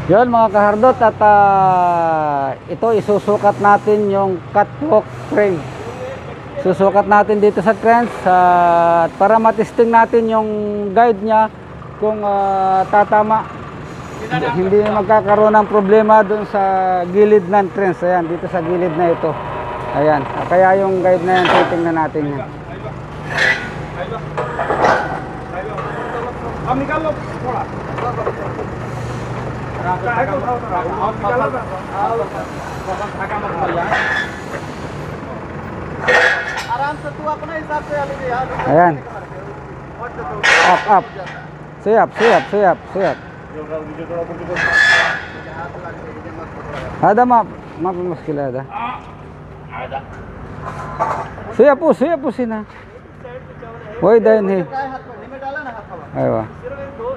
Yun mga kahardot, at ito isusukat natin yung catwalk frame. Susukat natin dito sa trends para matesting natin yung guide niya kung tatama. Hindi magkakaroon ng problema dun sa gilid ng trends. Ayan, dito sa gilid na ito. Ayan, kaya yung guide na yan titingnan natin yan. Ayan. Up. Suyap. Ada maaf muskila ada. Suyap po sina. Hoy dahin he. Aywa.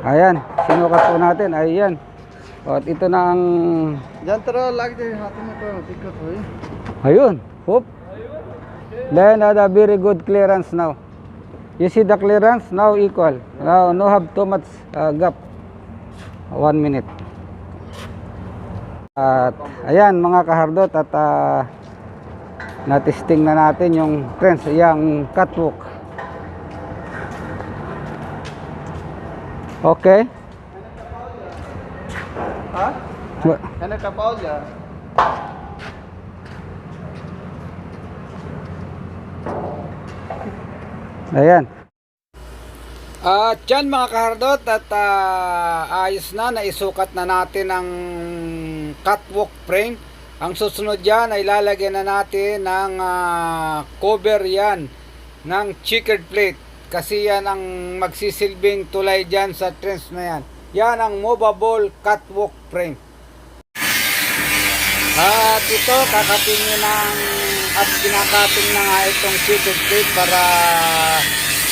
Ayan, sinukat po natin. Ayan. At ito na ang ayun. Hop. Then ada very good clearance now. You see the clearance now equal. Now no have too much gap. 1 minute. At ayan mga kahardot, at na-testing na natin yung trends, yung catwalk. Okay. Ha? Ano ka pa ya? Ayan. At yan mga kahardot, at ayos na, naisukat na natin ang catwalk frame. Ang susunod yan ay lalagyan na natin ng cover yan ng checkered plate, kasi yan ang magsisilbing tulay dyan sa trends na yan. Yan ang movable catwalk frame. At ito kakapingin at kinakating na nga itong checkered plate para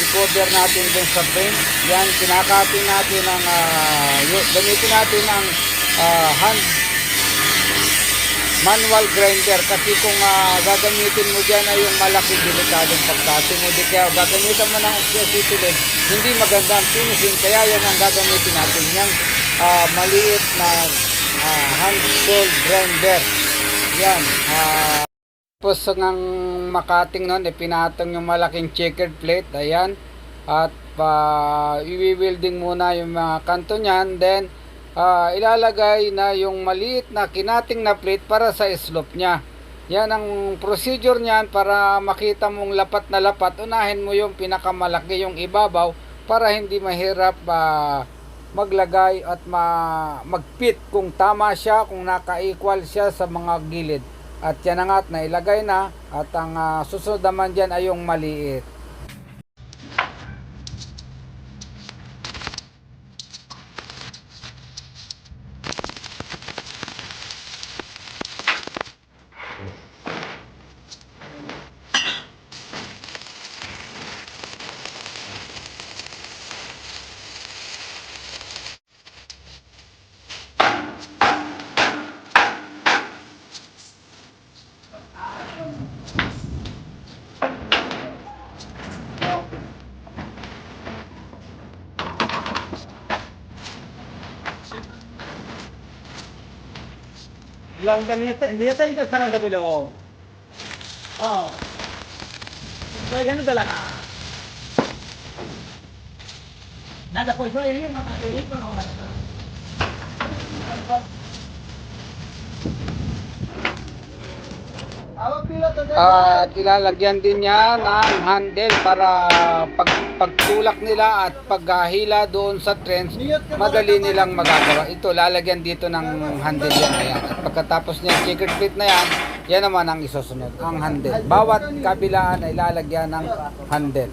i-cover natin dun sa frame. Yan, kinakating natin ang gamitin natin ang hand manual grinder, kasi kung gagamitin mo dyan ay yung malaking delikadong pagkasi mo, di kaya gagamitan mo ng oxyacetylene, hindi maganda ang finishing, kaya yan ang gagamitin natin, yung maliit na hand tool grinder. Yan, tapos ng makating nun, pinatong yung malaking checkered plate. Ayan, at i-welding muna yung mga kanto nyan, then ilalagay na yung maliit na kinating na plate para sa slope nya. Yan ang procedure nyan. Para makita mong lapat na lapat, unahin mo yung pinakamalaki, yung ibabaw, para hindi mahirap maglagay at mag-fit kung tama siya, kung naka-equal siya sa mga gilid. At yan na nga, at nailagay na, at ang susunod naman dyan ay yung maliit. Lang ganito, hindi tayo kasarang gabi lang ako. Oo. Kaya ganun talaga. Nada po ito, yun, makakailit mo naman. At ilalagyan din niya ng handle para pagtulak nila at paghahila doon sa trends, madali nilang magagawa. Ito, lalagyan dito ng handle yan. Ayan. At pagkatapos niya checkered plate na yan, yan naman ang isusunod, ang handle. Bawat kabilaan ay lalagyan ng handle.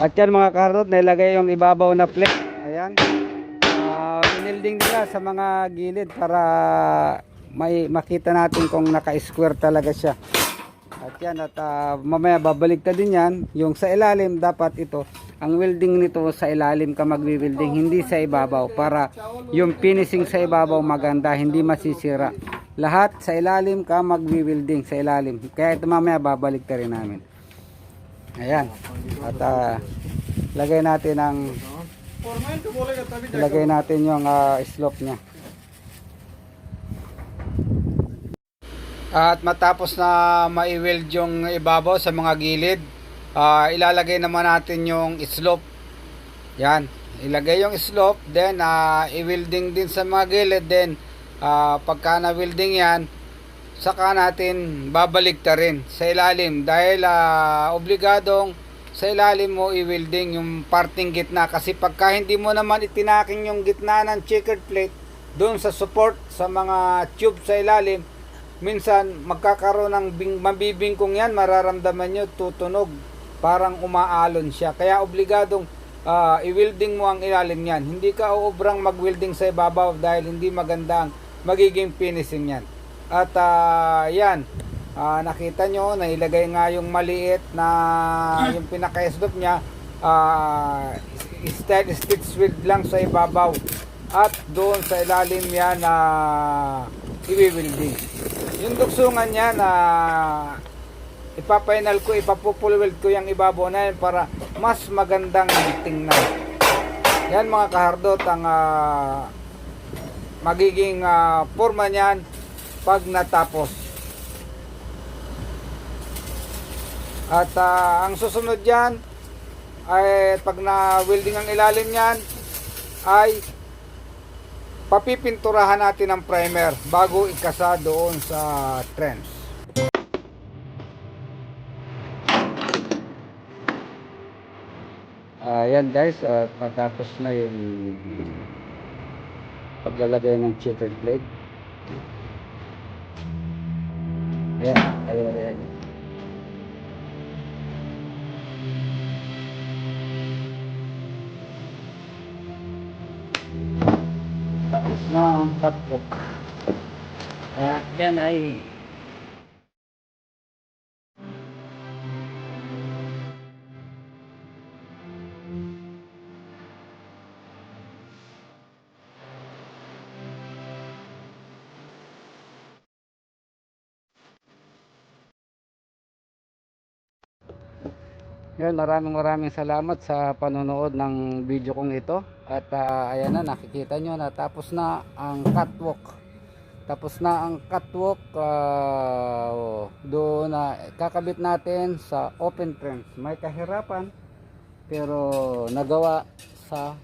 At yan mga kahardot, nailagay yung ibabaw na plate. Ayan. Inilding nila sa mga gilid para may makita natin kung naka-square talaga siya. At yan, at mamaya babaligtad din yan. Yung sa ilalim, dapat ito, ang welding nito sa ilalim ka magwi-welding, hindi sa ibabaw, para yung finishing sa ibabaw maganda, hindi masisira. Lahat sa ilalim ka magwi-welding, sa ilalim. Kaya ito mamaya babaligtad rin namin. Ayan. At lagay natin yung slope niya. At matapos na mai-weld yung ibabaw sa mga gilid, ilalagay naman natin yung slope. Yan, ilagay yung slope, then i-welding din sa mga gilid, then pagka na-welding yan, saka natin babaligtarin sa ilalim, dahil obligadong sa ilalim mo i-welding yung parting gitna, kasi pagka hindi mo naman itinaking yung gitna ng checkered plate doon sa support sa mga tube sa ilalim, minsan magkakaroon ng mabibingkong yan, mararamdaman nyo tutunog, parang umaalon siya. Kaya obligadong i-welding mo ang ilalim yan. Hindi ka uobrang mag-welding sa ibabaw dahil hindi maganda ang magiging finishing yan. At yan, nakita nyo, nailagay nga yung maliit na yung pinaka-slope niya, stitch weld lang sa ibabaw. At doon sa ilalim yan i-welding. Yung duksungan niya na ipapainal ko, ipapupulweld ko yung ibabaw na yan para mas magandang tingnan. Yan mga kahardot ang magiging forma niyan pag natapos. At ang susunod yan ay pag na-welding ang ilalim niyan ay papipinturahan natin ng primer bago ikasa doon sa trench. Ayan guys, matapos na yung paglalagay ng checkered plate. Ayan. Tapos na ang catwalk. Yan ay yan, maraming salamat sa panonood ng video kong ito. At ayan na, nakikita nyo na tapos na ang catwalk. Doon na kakabit natin sa open trench. May kahirapan pero nagawa sa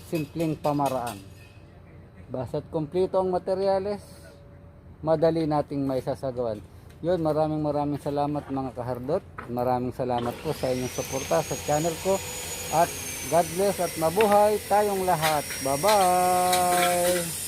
simpleng pamaraan. Basta't kumpleto ang materyales, madali nating maisasagawan. Yun, maraming salamat mga kahardot. Maraming salamat po sa inyong suporta sa channel ko. At God bless at mabuhay tayong lahat. Bye-bye!